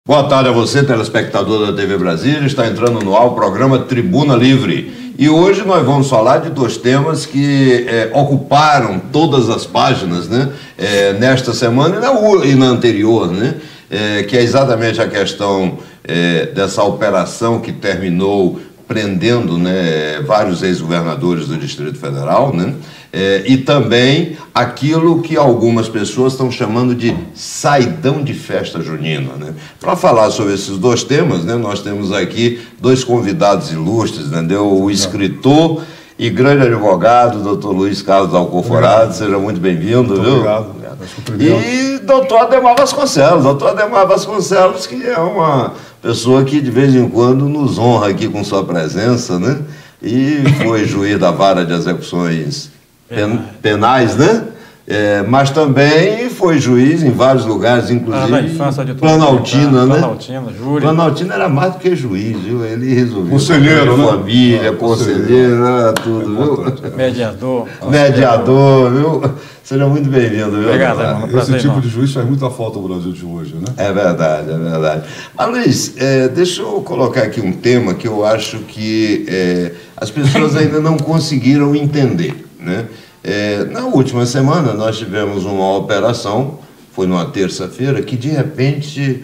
Boa tarde a você, telespectador da TV Brasília. Está entrando no ar o programa Tribuna Livre. E hoje nós vamos falar de dois temas que ocuparam todas as páginas, né? Nesta semana e na anterior, né? Que é exatamente a questão dessa operação que terminou prendendo, né, vários ex-governadores do Distrito Federal, né? E também aquilo que algumas pessoas estão chamando de saidão de festa junina, né? Para falar sobre esses dois temas, né, nós temos aqui dois convidados ilustres, entendeu? O escritor e grande advogado, doutor Luiz Carlos Alcoforado, seja muito bem-vindo, viu? Obrigado. E doutor Ademar Vasconcelos, que é uma pessoa que de vez em quando nos honra aqui com sua presença, né? E foi juiz da Vara de Execuções Penais, né? Mas também foi juiz em vários lugares, inclusive Planaltina, né? Júri. Planaltina era mais do que juiz, viu? Ele resolveu. Conselheiro, né? Família, conselheiro, era tudo, viu? Mediador, viu? Seja muito bem-vindo, viu? Obrigado, irmão. Esse tipo de juiz faz muita falta no Brasil de hoje, né? É verdade, é verdade. Mas, Luiz, deixa eu colocar aqui um tema que eu acho que as pessoas ainda não conseguiram entender, né? Na última semana nós tivemos uma operação, foi numa terça-feira, que de repente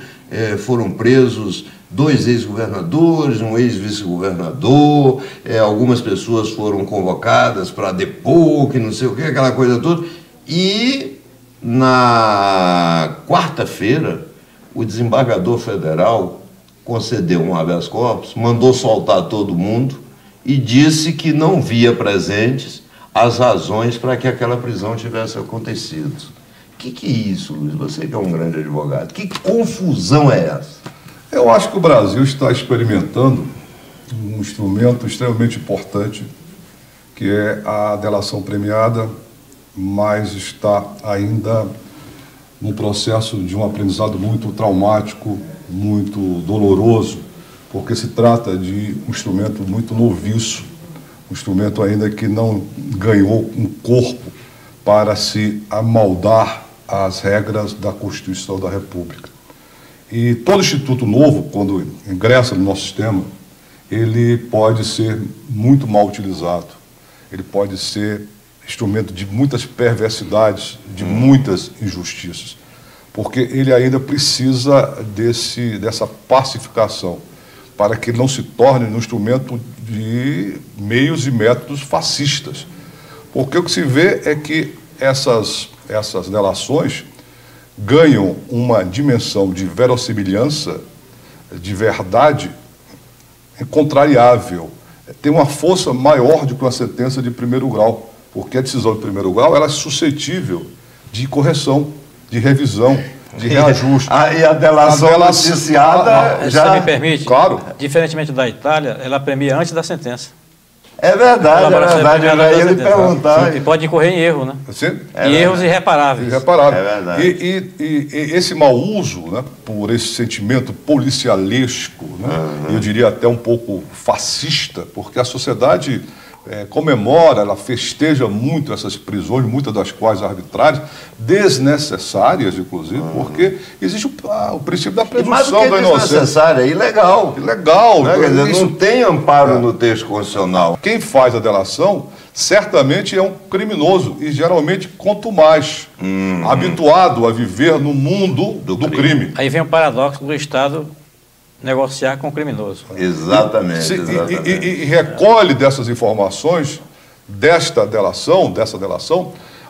foram presos dois ex-governadores, um ex-vice-governador, algumas pessoas foram convocadas para depor, que não sei o que, aquela coisa toda. E na quarta-feira o desembargador federal concedeu um habeas corpus, mandou soltar todo mundo e disse que não via presentes as razões para que aquela prisão tivesse acontecido. O que é isso, Luiz? Você que é um grande advogado. Que confusão é essa? Eu acho que o Brasil está experimentando um instrumento extremamente importante, que é a delação premiada, mas está ainda num processo de um aprendizado muito traumático, muito doloroso, porque se trata de um instrumento muito noviço, um instrumento ainda que não ganhou um corpo para se amoldar às regras da Constituição da República. E todo instituto novo, quando ingressa no nosso sistema, ele pode ser muito mal utilizado, ele pode ser instrumento de muitas perversidades, de muitas injustiças, porque ele ainda precisa dessa pacificação, para que não se torne um instrumento de meios e métodos fascistas. Porque o que se vê é que essas delações ganham uma dimensão de verossimilhança, de verdade, incontrariável. Tem uma força maior do que uma sentença de primeiro grau, porque a decisão de primeiro grau ela é suscetível de correção, de revisão, de reajuste. E a delação noticiada já me permite, claro, diferentemente da Itália, ela premia antes da sentença. É verdade, eu ia lhe perguntar. E pode incorrer em erro, né? Em erros irreparáveis. Irreparáveis. É verdade. E esse mau uso, né, por esse sentimento policialesco, né, eu diria até um pouco fascista, porque a sociedade comemora, ela festeja muito essas prisões, muitas das quais arbitrárias, desnecessárias, inclusive, porque existe o princípio da presunção da inocência. Desnecessária, é ilegal. Ilegal. Né? Quer dizer, não tem amparo no texto constitucional. Quem faz a delação certamente é um criminoso e geralmente contumaz, habituado a viver no mundo do crime. Aí vem o paradoxo do Estado negociar com o criminoso. Exatamente. E recolhe dessas informações, dessa delação,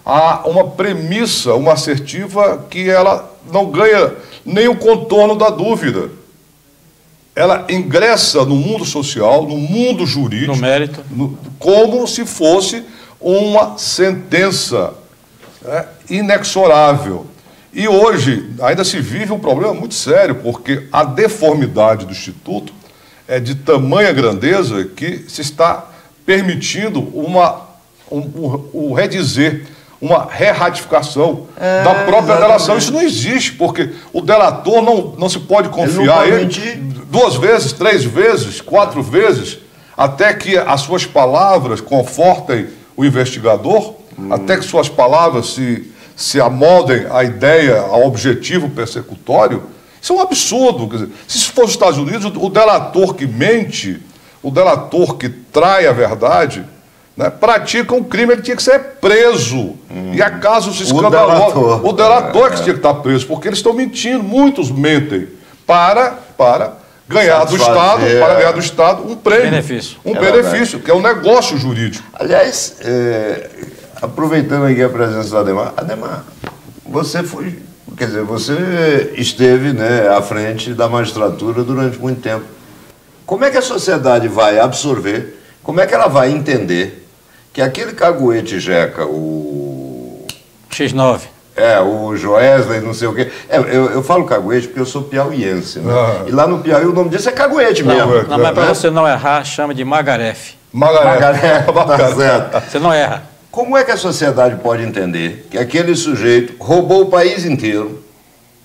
há uma premissa, uma assertiva que ela não ganha nem o contorno da dúvida. Ela ingressa no mundo social, no mundo jurídico, no mérito, como se fosse uma sentença inexorável. E hoje ainda se vive um problema muito sério, porque a deformidade do Instituto é de tamanha grandeza que se está permitindo o redizer, uma re-ratificação da própria delação. Isso não existe, porque o delator não se pode confiar ele 2 vezes, 3 vezes, 4 vezes, até que as suas palavras confortem o investigador, até que suas palavras se amoldem à ideia, ao objetivo persecutório. Isso é um absurdo. Quer dizer, se isso for os Estados Unidos, o delator que mente, o delator que trai a verdade, né, pratica um crime, ele tinha que ser preso. E há casos escandalosos. O delator que tinha que estar preso, porque eles estão mentindo, muitos mentem para ganhar do Estado, um prêmio. Benefício. Um benefício, que é um negócio jurídico. Aliás, aproveitando aqui a presença do Adhemar, você foi, quer dizer, você esteve, né, à frente da magistratura durante muito tempo. Como é que a sociedade vai absorver, como é que ela vai entender que aquele caguete Jeca, o X9. O Joesley, não sei o quê. Eu falo caguete porque eu sou piauiense, né? E lá no Piauí o nome disso é caguete mesmo. Não, mas para você não errar, chama de Magarefe. Magarefe, tá certo. Você não erra. Como é que a sociedade pode entender que aquele sujeito roubou o país inteiro,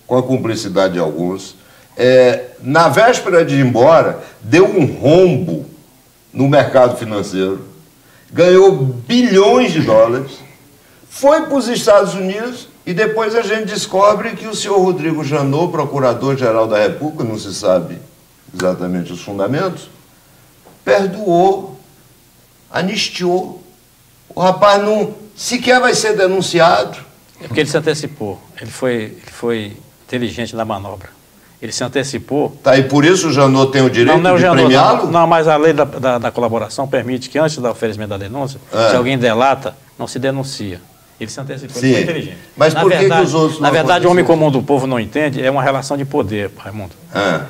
com a cumplicidade de alguns, na véspera de ir embora, deu um rombo no mercado financeiro, ganhou bilhões de dólares, foi para os Estados Unidos e depois a gente descobre que o senhor Rodrigo Janot, procurador-geral da República, não se sabe exatamente os fundamentos, perdoou, anistiou. O rapaz não sequer vai ser denunciado. É porque ele se antecipou. Ele foi inteligente na manobra. Ele se antecipou. Tá, e por isso o Janot tem o direito de premiá-lo? Não, mas a lei da colaboração permite que antes do oferecimento da denúncia, se alguém delata, não se denuncia. Ele se antecipou, ele foi inteligente. Mas por que os outros não? Na verdade, o homem comum do povo não entende, é uma relação de poder, Raimundo.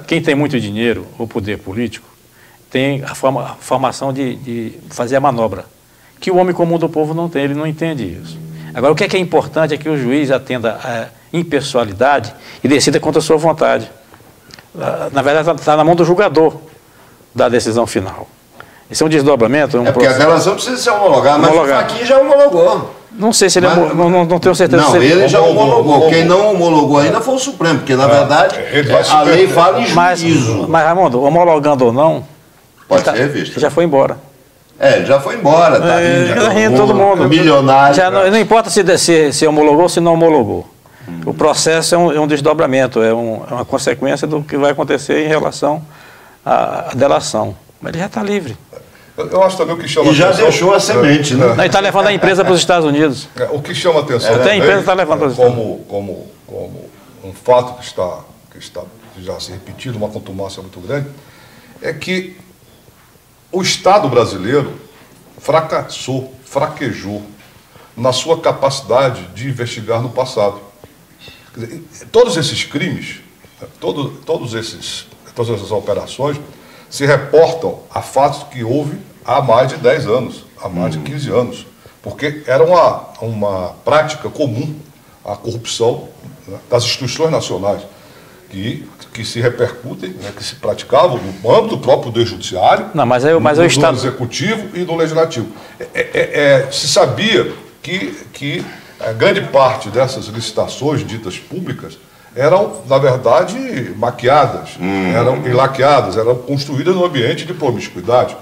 Quem tem muito dinheiro, ou poder político, tem a formação de fazer a manobra, que o homem comum do povo não tem, ele não entende isso. Agora, o que é importante é que o juiz atenda à impessoalidade e decida contra a sua vontade. Na verdade, está na mão do julgador da decisão final. Esse é um desdobramento. Porque a delação precisa ser homologada, mas o Fachin já homologou. Não sei se ele não tenho certeza. Não, ele já homologou. Quem não homologou ainda foi o Supremo, porque na verdade a lei fala em juízo. Mas Raimundo, homologando ou não, pode ser revista. Já foi embora. Já foi embora, tá rindo todo mundo. Milionário. Já não importa se homologou ou se não homologou. O processo é um desdobramento, é uma consequência do que vai acontecer em relação à delação. Mas ele já está livre. Eu acho também o que chama atenção... E já deixou a semente, né? Ele está levando a empresa para os Estados Unidos. O que chama atenção a empresa está levando para os Estados Unidos. Como um fato que está já se repetindo, uma contumância muito grande, é que o Estado brasileiro fraquejou na sua capacidade de investigar no passado. Quer dizer, todos esses crimes, todas essas operações se reportam a fatos que houve há mais de 10 anos, há mais de 15 anos, porque era uma prática comum a corrupção, né, das instituições nacionais, que se repercutem, né, que se praticavam no âmbito do próprio Poder Judiciário, no Estado Executivo e no Legislativo. Se sabia que a grande parte dessas licitações ditas públicas eram, na verdade, maquiadas, eram laqueadas, eram construídas num ambiente de promiscuidade,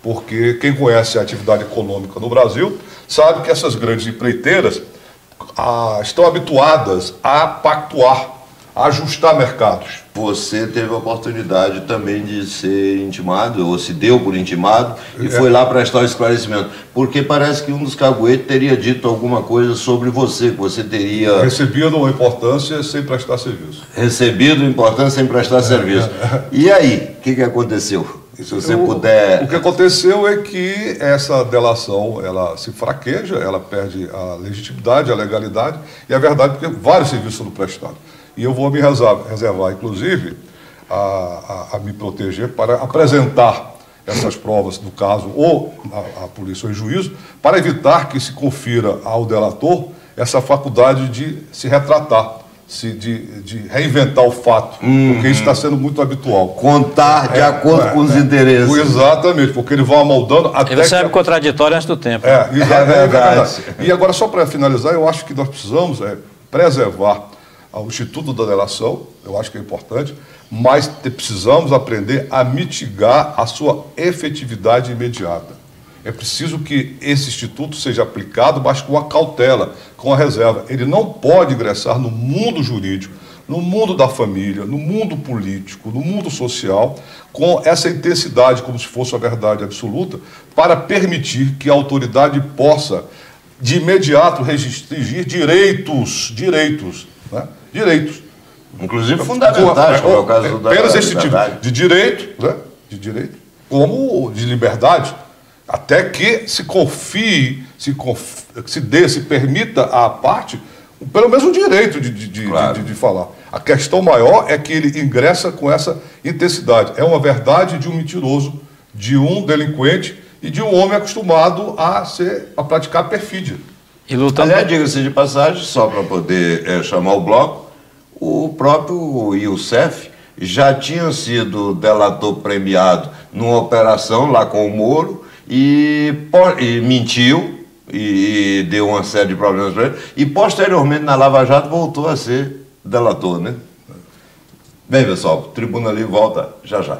porque quem conhece a atividade econômica no Brasil sabe que essas grandes empreiteiras estão habituadas a pactuar, a ajustar mercados. Você teve a oportunidade também de ser intimado, ou se deu por intimado, e foi lá prestar o esclarecimento. Porque parece que um dos caguetes teria dito alguma coisa sobre você, que você teria... Recebido uma importância sem prestar serviço. Recebido importância sem prestar serviço. E aí, o que aconteceu? Se você puder... O que aconteceu é que essa delação, ela se fraqueja, ela perde a legitimidade, a legalidade, e a verdade, porque vários serviços foram prestados. E eu vou me reservar, inclusive, a me proteger para apresentar essas provas do caso ou à polícia ou em juízo, para evitar que se confira ao delator essa faculdade de se retratar, de reinventar o fato, porque isso está sendo muito habitual. Contar de acordo com os interesses. Exatamente, porque ele vai amoldando até... Ele serve contraditório antes do tempo. É verdade. E agora, só para finalizar, eu acho que nós precisamos preservar o Instituto da Delação, eu acho que é importante, mas precisamos aprender a mitigar a sua efetividade imediata. É preciso que esse instituto seja aplicado, mas com a cautela, com a reserva. Ele não pode ingressar no mundo jurídico no mundo da família, no mundo político, no mundo social, com essa intensidade, como se fosse a verdade absoluta, para permitir que a autoridade possa, de imediato, restringir direitos, né? Direitos. Inclusive fundamentais, como é o caso da apenas esse tipo de direito, né? De direito, como de liberdade, até que se confie, se permita à parte, pelo menos o direito de falar. A questão maior é que ele ingressa com essa intensidade. É uma verdade de um mentiroso, de um delinquente e de um homem acostumado a praticar perfídia. E lutando... Aliás, diga-se de passagem, só para poder chamar o bloco, o próprio Youssef já tinha sido delator premiado numa operação lá com o Moro e mentiu e deu uma série de problemas para ele, e posteriormente na Lava Jato voltou a ser delator, né? Bem, pessoal, o Tribuna Livre volta já já.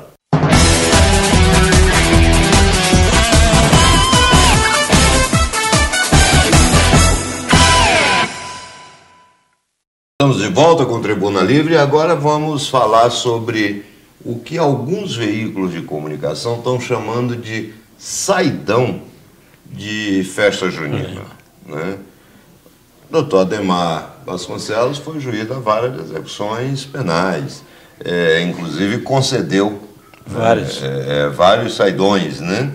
Estamos de volta com o Tribuna Livre e agora vamos falar sobre o que alguns veículos de comunicação estão chamando de saidão de festa junina, né? Dr. Ademar Vasconcelos foi juiz da vara de execuções penais, inclusive concedeu vários saidões, né?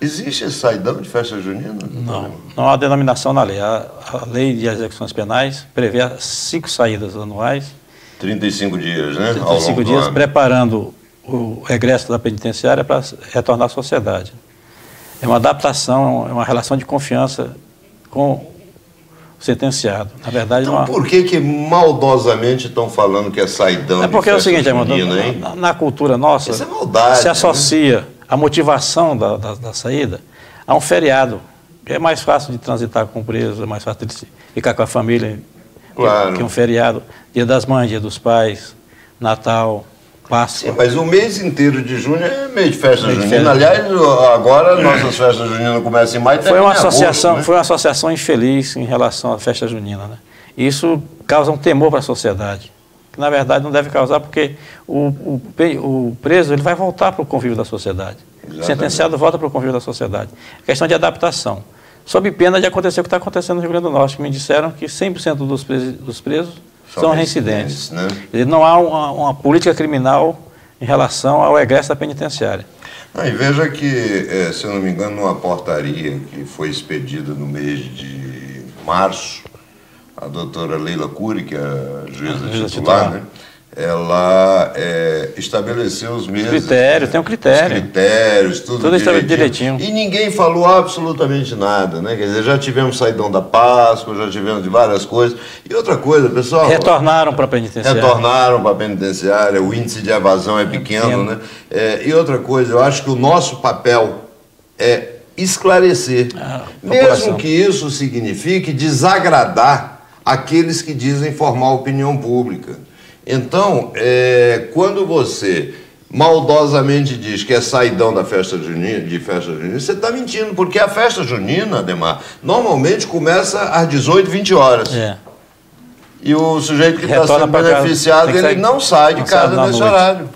Existe esse saidão de festa junina? Não há denominação na lei. A lei de execuções penais prevê 5 saídas anuais. 35 dias, né? 35 dias, preparando o regresso da penitenciária para retornar à sociedade. É uma adaptação, é uma relação de confiança com o sentenciado. Na verdade, então, por que maldosamente estão falando que é saidão? É porque é o seguinte, na cultura nossa, isso é maldade, se associa a motivação da saída a um feriado. É mais fácil de transitar com o preso, é mais fácil de ficar com a família, claro, que um feriado. Dia das Mães, Dia dos Pais, Natal, Páscoa. Sim, mas o mês inteiro de junho é mês de festa junina. Aliás, agora nossas festas juninas começam em maio. Foi uma associação, né? Foi uma associação infeliz em relação à festa junina, né? Isso causa um temor para a sociedade, que na verdade não deve causar, porque o preso ele vai voltar para o convívio da sociedade. Exatamente. O sentenciado volta para o convívio da sociedade. É questão de adaptação. Sob pena de acontecer o que está acontecendo no Rio Grande do Norte, que me disseram que 100% dos presos são reincidentes. Né? Não há uma política criminal em relação ao egresso da penitenciária. E veja que, se eu não me engano, uma portaria que foi expedida no mês de março, a doutora Leila Cury, que é a juíza titular, né? Ela estabeleceu os meses. Tem um critério. Os critérios, tudo direitinho. E ninguém falou absolutamente nada, né? Quer dizer, já tivemos saidão da Páscoa, já tivemos de várias coisas. E outra coisa, pessoal... Retornaram para a penitenciária. Retornaram para a penitenciária, o índice de evasão é pequeno, né? E outra coisa, eu acho que o nosso papel é esclarecer. Mesmo que isso signifique desagradar aqueles que dizem formar opinião pública. Então, quando você maldosamente diz que é saidão da festa junina, você está mentindo, porque a festa junina, Ademar, normalmente começa às 18, 20 horas. E o sujeito que está sendo beneficiado, ele não sai de casa nesse horário.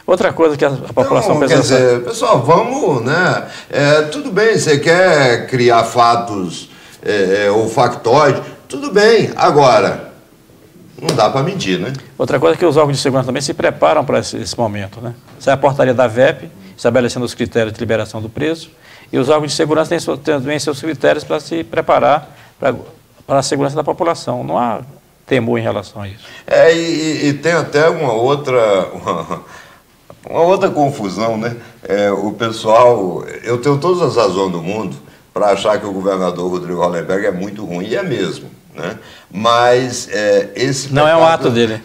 Outra coisa que a população pensa... Quer dizer, pessoal, vamos, né? Tudo bem, você quer criar fatos ou factóides, tudo bem. Agora... não dá para mentir, né? Outra coisa é que os órgãos de segurança também se preparam para esse momento, né? Sai a portaria da VEP, estabelecendo os critérios de liberação do preso, e os órgãos de segurança têm também seus critérios para se preparar para a segurança da população. Não há temor em relação a isso. E tem até uma outra confusão, né? O pessoal... Eu tenho todas as razões do mundo para achar que o governador Rodrigo Hollenberg é muito ruim, e é mesmo. Né? Mas esse não pecado, é um ato dele.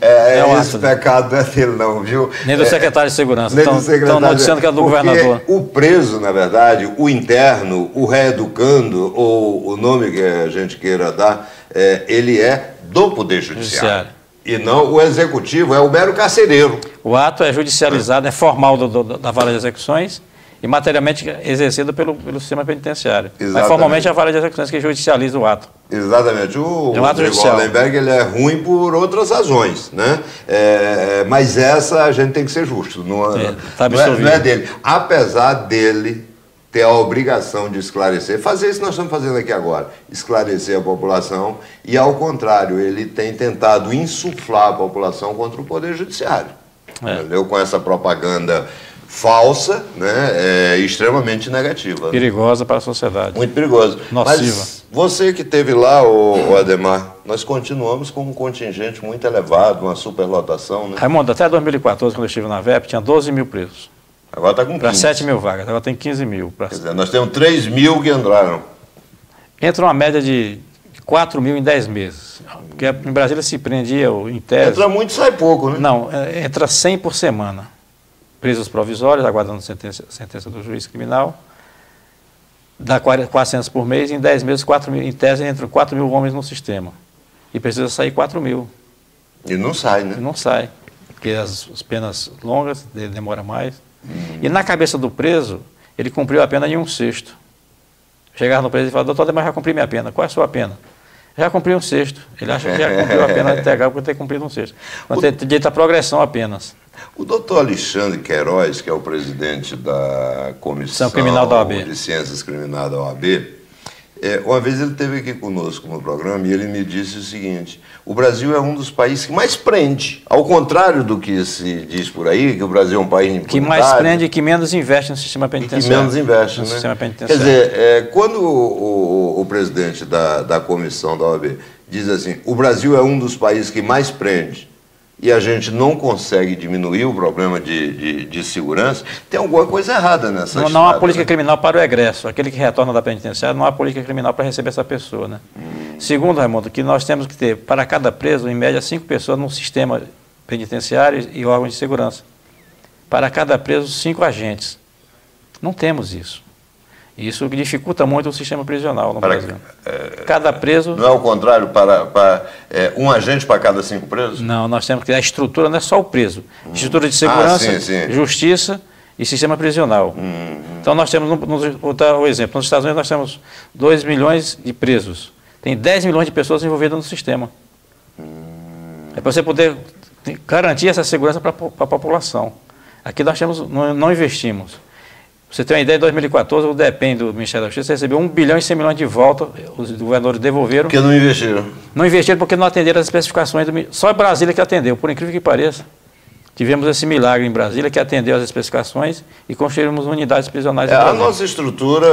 Esse pecado não é dele, não, viu? Nem do secretário de segurança. Estão noticiando que é do governador. O preso, na verdade, o interno, o reeducando, ou o nome que a gente queira dar, ele é do Poder Judiciário. E não o executivo, é o mero carcereiro. O ato é judicializado, é formal da vara de execuções, e materialmente exercida pelo sistema penitenciário. Exatamente. Mas formalmente é a vara de execuções que judicializa o ato. Exatamente. O Rodrigo Hollenberg, ele é ruim por outras razões, né? Mas essa a gente tem que ser justo, não é dele. Apesar dele ter a obrigação de esclarecer, fazer isso que nós estamos fazendo aqui agora, esclarecer a população, e ao contrário, ele tem tentado insuflar a população contra o Poder Judiciário. Entendeu? Com essa propaganda falsa, né, extremamente negativa. Perigosa para a sociedade. Muito perigosa. Nociva. Mas você que esteve lá, o Adhemar, nós continuamos com um contingente muito elevado, uma superlotação, né? Raimundo, até 2014, quando eu estive na VEP, tinha 12 mil presos. Agora está com 15. Para 7 mil vagas, agora tem 15 mil. Quer dizer, nós temos 3 mil que entraram. Entra uma média de 4 mil em 10 meses. Porque em Brasília se prendia, em tese... Entra muito e sai pouco, né? Não, entra 100 por semana. Presos provisórios, aguardando sentença do juiz criminal. Dá 400 por mês, em 10 meses, 4 mil, em tese, entram 4 mil homens no sistema. E precisa sair 4 mil. E não sai, né? E não sai, porque as penas longas, demora mais. E na cabeça do preso, ele cumpriu a pena em 1/6. Chegava no preso e falava, doutor Adhemar, já cumpri minha pena. Qual é a sua pena? Já cumpri 1/6. Ele acha que já cumpriu a pena integral por ter cumprido 1/6. Quando tem direito à progressão apenas. O doutor Alexandre Queiroz, que é o presidente da Comissão Criminal da OAB. de Ciências Criminais da OAB, uma vez ele esteve aqui conosco no programa e ele me disse o seguinte: o Brasil é um dos países que mais prende, ao contrário do que se diz por aí, que o Brasil é um país que mais prende e que menos investe no sistema penitenciário. E que menos investe, no né? sistema penitenciário. Quer dizer, quando o presidente da comissão da OAB diz assim, o Brasil é um dos países que mais prende, e a gente não consegue diminuir o problema de segurança, tem alguma coisa errada nessa história. Não há política criminal para o egresso. Aquele que retorna da penitenciária, não há política criminal para receber essa pessoa, né? Segundo, Raimundo, que nós temos que ter, para cada preso, em média, 5 pessoas no sistema penitenciário e órgãos de segurança. Para cada preso, 5 agentes. Não temos isso. Isso dificulta muito o sistema prisional no Brasil. Cada preso... Não é o contrário, um agente para cada 5 presos? Não, nós temos que ter a estrutura, não é só o preso. Estrutura de segurança, sim. justiça e sistema prisional. Então nós temos, vou dar um exemplo, nos Estados Unidos nós temos 2 milhões de presos. Tem 10 milhões de pessoas envolvidas no sistema. É para você poder garantir essa segurança para a população. Aqui nós não investimos. Você tem uma ideia, em 2014, o DEPEN do Ministério da Justiça recebeu 1 bilhão e 100 milhões de volta, os governadores devolveram. Porque não investiram? Não investiram porque não atenderam as especificações, só Brasília que atendeu, por incrível que pareça. Tivemos esse milagre em Brasília, que atendeu as especificações e construímos unidades prisionais em Brasília. A nossa estrutura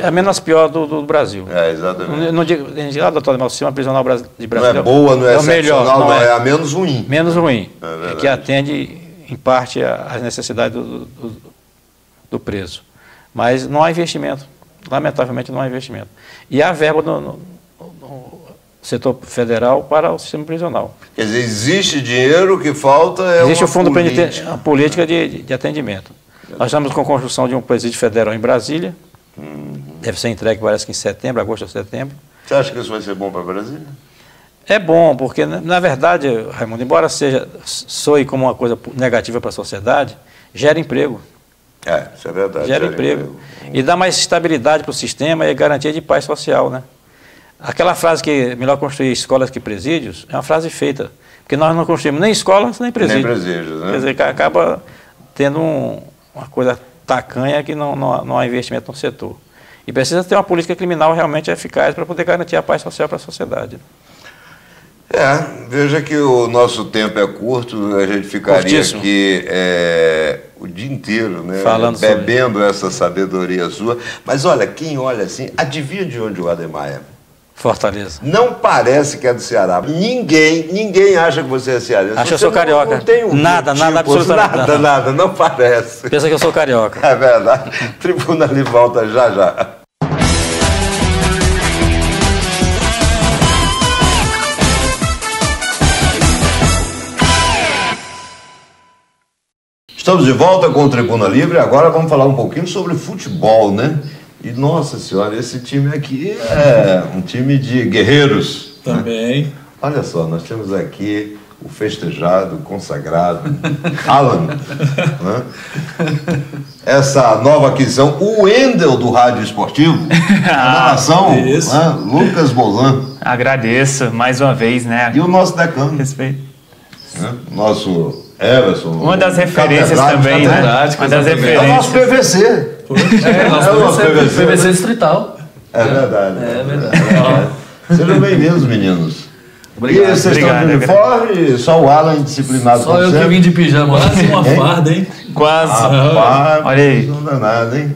a menos pior do Brasil. Exatamente. Não digo, doutor Adhemar, o sistema prisional de Brasília não é boa, não é excepcional, melhor, não é a menos ruim. Menos ruim, que atende, em parte, às necessidades do preso. Mas não há investimento, lamentavelmente não há investimento. E há verba no setor federal para o sistema prisional. Quer dizer, existe dinheiro, o que falta existe o fundo penitenciário, a política de atendimento. Nós estamos com a construção de um presídio federal em Brasília, deve ser entregue, parece que em setembro, agosto ou setembro. Você acha que isso vai ser bom para Brasília? É bom, porque, na verdade, Raimundo, embora soe como uma coisa negativa para a sociedade, gera emprego. Isso é verdade. Gera emprego. E dá mais estabilidade para o sistema e garantia de paz social, né? Aquela frase que é melhor construir escolas que presídios é uma frase feita, porque nós não construímos nem escolas nem presídios. Nem presídios, né? Quer dizer, acaba tendo uma coisa tacanha que não há investimento no setor. E precisa ter uma política criminal realmente eficaz para poder garantir a paz social para a sociedade. Veja que o nosso tempo é curto, a gente ficaria aqui o dia inteiro, né, bebendo essa sabedoria sua. Mas olha, quem olha assim, adivinha de onde o Adhemar é? Fortaleza. Não parece que é do Ceará. Ninguém acha que você é cearense. Acha que eu sou carioca. Não tem nada, absolutamente nada, não parece. Pensa que eu sou carioca. É verdade. Tribuna ali volta já. Estamos de volta com o Tribuna Livre. Agora vamos falar um pouquinho sobre futebol, né? E, nossa senhora, esse time aqui é um time de guerreiros. Também. Né? Olha só, nós temos aqui o festejado, consagrado Alan, né? Essa nova aquisição, o Wendel do Rádio Esportivo, a relação, né? Lucas Bolan. Agradeço mais uma vez, né? E o nosso decano. Respeito. Né? Nosso Everson. Uma das referências também, né? Uma das referências. É o nosso PVC. É o nosso PVC distrital. É verdade. É verdade. Sejam bem-vindos, meninos. Obrigado. E vocês estão de uniforme? Só o Alan disciplinado. Só eu que vim de pijama. Quase uma farda, hein? Quase. Rapaz, olha aí. Não dá nada, hein?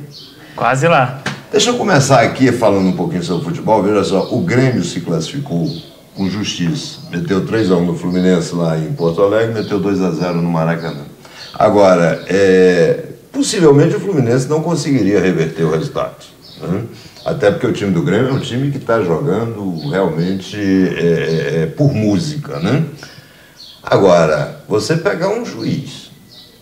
Quase lá. Deixa eu começar aqui falando um pouquinho sobre futebol. Veja só, o Grêmio se classificou com justiça. Meteu 3-1 no Fluminense lá em Porto Alegre, meteu 2-0 no Maracanã. Agora, possivelmente o Fluminense não conseguiria reverter o resultado, né? Até porque o time do Grêmio é um time que está jogando realmente por música, né? Agora, você pegar um juiz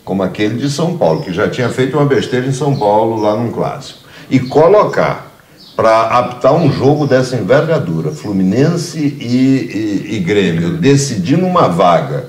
como aquele de São Paulo, que já tinha feito uma besteira em São Paulo lá num clássico, e colocar para apitar um jogo dessa envergadura, Fluminense e Grêmio, decidindo uma vaga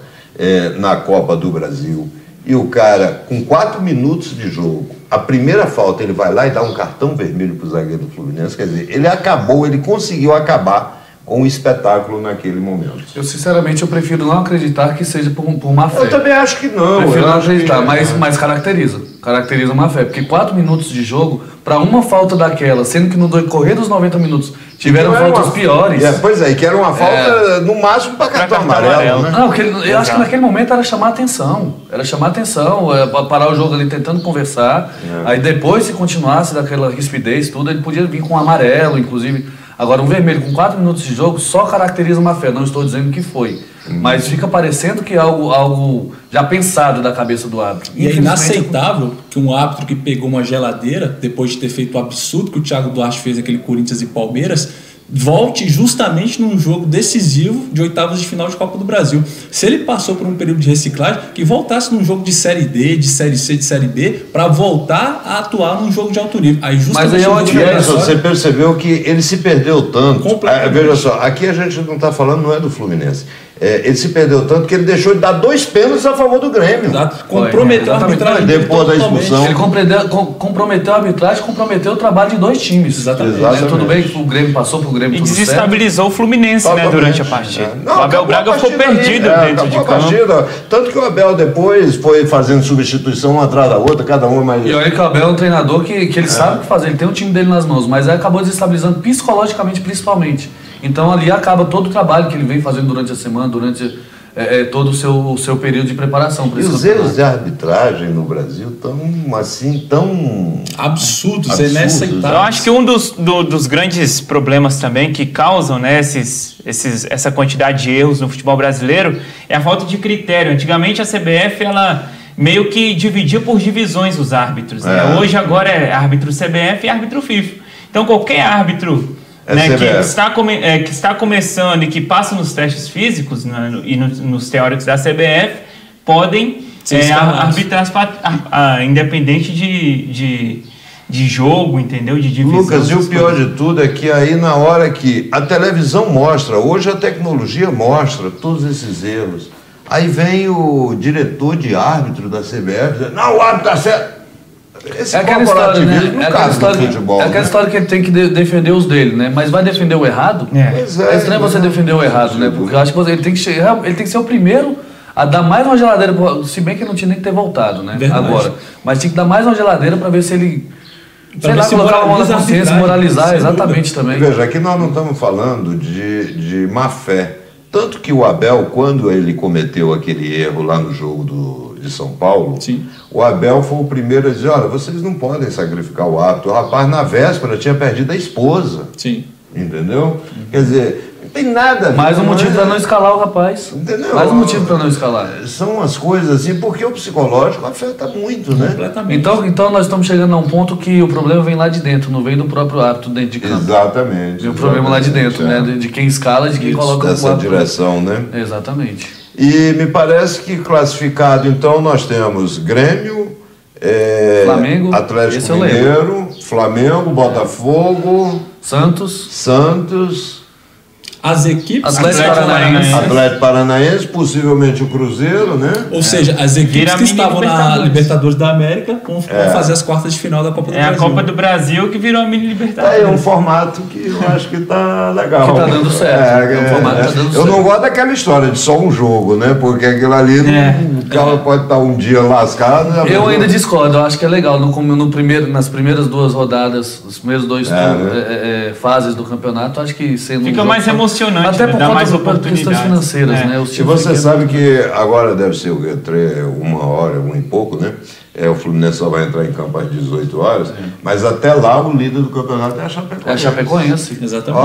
na Copa do Brasil, e o cara, com 4 minutos de jogo, a primeira falta, ele vai lá e dá um cartão vermelho para o zagueiro do Fluminense. Quer dizer, ele conseguiu acabar com o espetáculo naquele momento. Eu, sinceramente, eu prefiro não acreditar que seja por má fé. Eu também acho que não. Prefiro não acreditar, mas caracteriza. Caracteriza má fé. Porque 4 minutos de jogo, para uma falta daquela, sendo que no decorrer dos 90 minutos tiveram faltas piores. Pois é, que era uma falta no máximo para cartão amarelo. Né? Não, eu acho que naquele momento era chamar atenção. Era chamar atenção, parar o jogo ali tentando conversar. Aí depois, se continuasse daquela rispidez, tudo, ele podia vir com um amarelo, inclusive. Agora, um vermelho com 4 minutos de jogo só caracteriza uma fé. Não estou dizendo que foi. Mas fica parecendo que é algo já pensado da cabeça do árbitro. E é inaceitável que um árbitro que pegou uma geladeira, depois de ter feito o absurdo que o Thiago Duarte fez aquele Corinthians e Palmeiras, volte justamente num jogo decisivo de oitavas de final de Copa do Brasil. Se ele passou por um período de reciclagem, que voltasse num jogo de Série D, de Série C, de Série B, para voltar a atuar num jogo de alto nível. Aí justamente mas aí é uma diferença. Você percebeu que ele se perdeu tanto. Veja só, aqui a gente não está falando, não é do Fluminense. Ele se perdeu tanto que ele deixou de dar 2 pênaltis a favor do Grêmio. Exato. Comprometeu a arbitragem. Depois da expulsão. Ele comprometeu a arbitragem, comprometeu o trabalho de 2 times. Exatamente. Tudo bem que o Grêmio passou pro Grêmio. E desestabilizou o Fluminense, né, durante a partida. Não, o Abel Braga ficou perdido dentro de campo. Tanto que o Abel depois foi fazendo substituição uma atrás da outra, cada uma mais. E olha que o Abel é um treinador que ele sabe o que fazer, ele tem o time dele nas mãos, mas aí acabou desestabilizando psicologicamente, principalmente. Então ali acaba todo o trabalho que ele vem fazendo durante a semana, durante todo o seu período de preparação. E os erros de arbitragem no Brasil tão absurdos, inaceitáveis. Eu acho que um dos grandes problemas também que causam, né, essa quantidade de erros no futebol brasileiro é a falta de critério. Antigamente a CBF ela meio que dividia por divisões os árbitros. Né? Hoje agora é árbitro CBF e árbitro FIFA. Então qualquer árbitro que está começando e que passa nos testes físicos, né, e nos teóricos da CBF podem arbitrar independente de jogo, entendeu? De divisão. Lucas, e o pior de tudo é que aí na hora que a televisão mostra, hoje a tecnologia mostra todos esses erros, aí vem o diretor de árbitro da CBF dizendo, não, o árbitro está certo. Esse aquela história, né? É aquela história que ele tem que defender os dele, né? Mas vai defender o errado? É estranho você defender o errado, né? Porque eu acho que ele tem que ser o primeiro a dar mais uma geladeira, se bem que ele não tinha nem que ter voltado, né? Verdade. Agora. Mas tinha que dar mais uma geladeira para ver se ele... Sei lá, colocar uma mão na consciência, moralizar, exatamente também. Veja, aqui nós não estamos falando de má fé. Tanto que o Abel, quando ele cometeu aquele erro lá no jogo de São Paulo, sim, o Abel foi o primeiro a dizer, olha, vocês não podem sacrificar o árbitro. O rapaz, na véspera, tinha perdido a esposa. Sim. Entendeu? Quer dizer, não tem nada a ver. Mais um motivo para não escalar o rapaz. Entendeu? Mais um motivo para não escalar. São as coisas assim, porque o psicológico afeta muito, né? Completamente. Então nós estamos chegando a um ponto que o problema vem lá de dentro, não vem do próprio árbitro dentro de campo. Exatamente. Vem o problema lá de dentro, né? De quem escala, de quem coloca o essa direção, né? Exatamente. E me parece que classificado, então, nós temos Grêmio, Flamengo, Atlético Mineiro, Flamengo, Botafogo, Santos, as equipes... Atlético Paranaense, possivelmente o Cruzeiro, né? Ou seja, as equipes que estavam na Libertadores da América vão fazer as quartas de final da Copa do Brasil. É a Copa do Brasil que virou a mini Libertadores. É um formato que eu acho que tá legal. Que tá dando certo. Eu não gosto daquela história de só um jogo, né? Porque aquilo ali, o cara pode estar um dia lascado. Eu ainda discordo, eu acho que é legal. Nas primeiras duas rodadas, os primeiros dois fases do campeonato, acho que sendo fica mais emocionante, até por conta das questões financeiras, né? E você sabe que agora deve ser 1h, 1 e pouco, né? O Fluminense só vai entrar em campo às 18 horas, mas até lá o líder do campeonato é a Chapecoense. É a Chapecoense. Exatamente.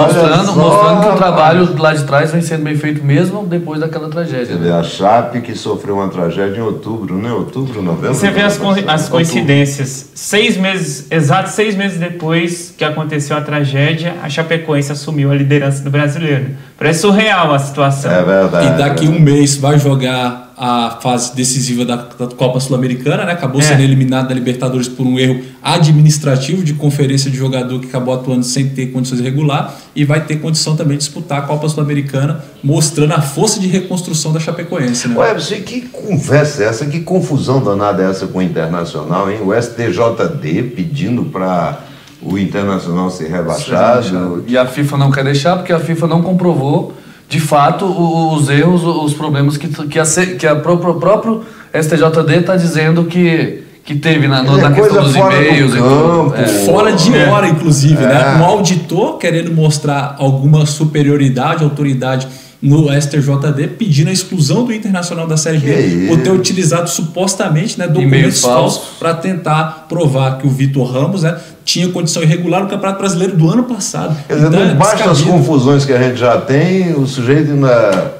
Mostrando que o trabalho lá de trás vem sendo bem feito mesmo depois daquela tragédia. A Chape que sofreu uma tragédia em outubro, né? Outubro, novembro. Você vê as coincidências. 6 meses, exatos 6 meses depois que aconteceu a tragédia, a Chapecoense assumiu a liderança do Brasileiro. Parece surreal a situação. É verdade. E daqui um mês vai jogar a fase decisiva da Copa Sul-Americana, né? Acabou sendo eliminado da Libertadores por um erro administrativo de conferência de jogador que acabou atuando sem ter condições regular, e vai ter condição também de disputar a Copa Sul-Americana, mostrando a força de reconstrução da Chapecoense, né? Ué, você, que conversa é essa? Que confusão danada é essa com o Internacional, hein? O STJD pedindo para o Internacional ser rebaixado. E a FIFA não quer deixar, porque a FIFA não comprovou de fato os erros, os problemas que o próprio STJD está dizendo que teve na questão dos e-mails e tudo. Fora de hora, inclusive, né? Um auditor querendo mostrar alguma superioridade, autoridade no STJD, pedindo a exclusão do Internacional da Série B por ter utilizado supostamente, né, documentos falsos para tentar provar que o Vitor Ramos, né, tinha condição irregular no Campeonato Brasileiro do ano passado. Quer dizer, não basta as confusões que a gente já tem, o sujeito ainda...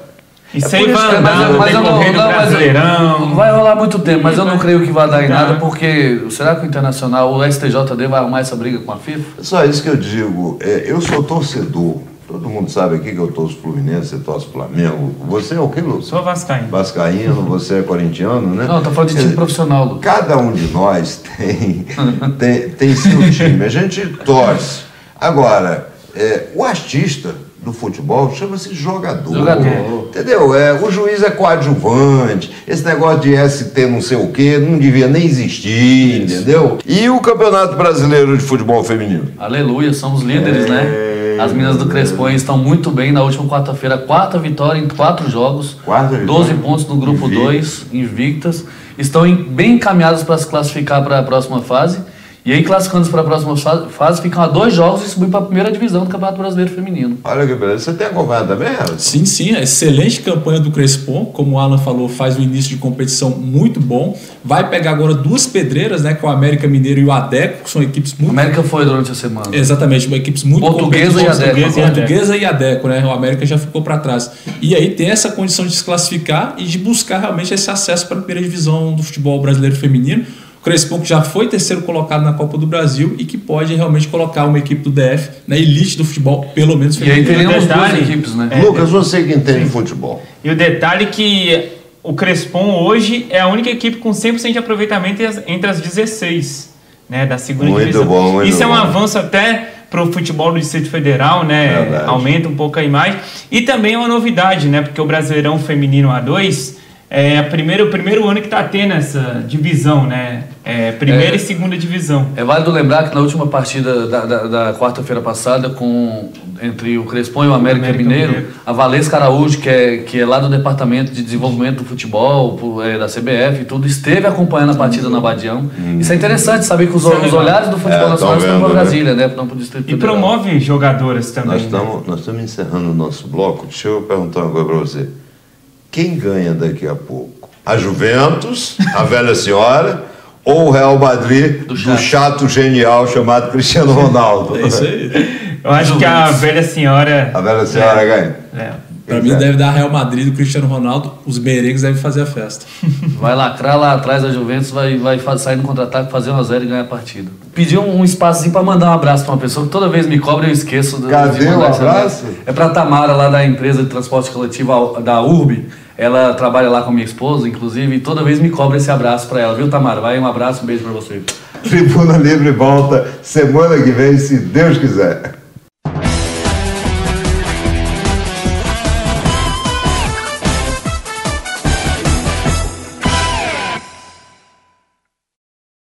Isso aí vai andar no decorrer do Brasileirão. Não vai rolar muito tempo, mas eu não creio que vai dar em nada, porque será que o Internacional, o STJD vai arrumar essa briga com a FIFA? Só isso que eu digo, eu sou torcedor. Todo mundo sabe aqui que eu torço Fluminense, você torce Flamengo. Você é o que, Lu? Sou vascaíno. Vascaíno, você é corintiano, né? Não, tô falando de time profissional, Lu. Cada um de nós tem seu time. A gente torce. Agora, o artista do futebol chama-se jogador. Entendeu? O juiz é coadjuvante. Esse negócio de ST não sei o quê não devia nem existir, entendeu? E o Campeonato Brasileiro de Futebol Feminino? Aleluia, somos líderes, né? As meninas do Crespon estão muito bem. Na última quarta-feira, 4 vitórias em 4 jogos. 12 pontos no grupo 2, invictas. Estão bem encaminhadas para se classificar para a próxima fase. E aí, classificando para a próxima fase, ficam a 2 jogos e subir para a primeira divisão do Campeonato Brasileiro Feminino. Olha que beleza. Você tem acompanhado também, Alisson? Sim. Excelente campanha do Crespon. Como o Alan falou, faz um início de competição muito bom. Vai pegar agora 2 pedreiras, né? Que é o América Mineiro e o Adeco, que são equipes muito... O América foi durante a semana. Exatamente, equipes muito Portuguesa e Adeco. Portuguesa e Adeco, né? O América já ficou para trás. E aí tem essa condição de se classificar e de buscar realmente esse acesso para a primeira divisão do futebol brasileiro feminino. Crespon, que já foi terceiro colocado na Copa do Brasil e que pode realmente colocar uma equipe do DF na elite do futebol, pelo menos feminino. E aí teremos 2 equipes, né? Lucas, você que entende futebol. E o detalhe que o Crespon hoje é a única equipe com 100% de aproveitamento entre as 16, né, da segunda divisão. Isso é um avanço até para o futebol do Distrito Federal, né? Verdade. Aumenta um pouco a imagem. E também é uma novidade, né? Porque o Brasileirão Feminino A2 é o primeiro ano que está tendo essa divisão, né? Primeira e segunda divisão. É válido lembrar que na última partida da quarta-feira passada, entre o Crespon e o América Mineiro, a Valesca Araújo, que é lá do Departamento de Desenvolvimento do Futebol, da CBF e tudo, esteve acompanhando a partida na Badião. Isso é interessante, saber que os olhares do futebol nacional estão para Brasília, né? Não para o Distrito Federal. E promove jogadoras também. Nós estamos encerrando o nosso bloco. Deixa eu perguntar uma coisa para você. Quem ganha daqui a pouco? A Juventus, a velha senhora, ou o Real Madrid do chato genial chamado Cristiano Ronaldo? É isso aí. Eu acho que a velha senhora... A velha senhora ganha? Para mim deve dar Real Madrid do Cristiano Ronaldo, os merengues devem fazer a festa. Vai lacrar lá atrás da Juventus, vai sair no contra-ataque, fazer 1-0 e ganhar a partida. Pedi um espaçozinho para mandar um abraço para uma pessoa que toda vez me cobra e eu esqueço. Cadê o abraço? É para Tamara, lá da empresa de transporte coletivo da URB. Ela trabalha lá com a minha esposa, inclusive, e toda vez me cobra esse abraço para ela, viu, Tamara? Vai, um abraço, um beijo para você. Tribuna Livre volta semana que vem, se Deus quiser.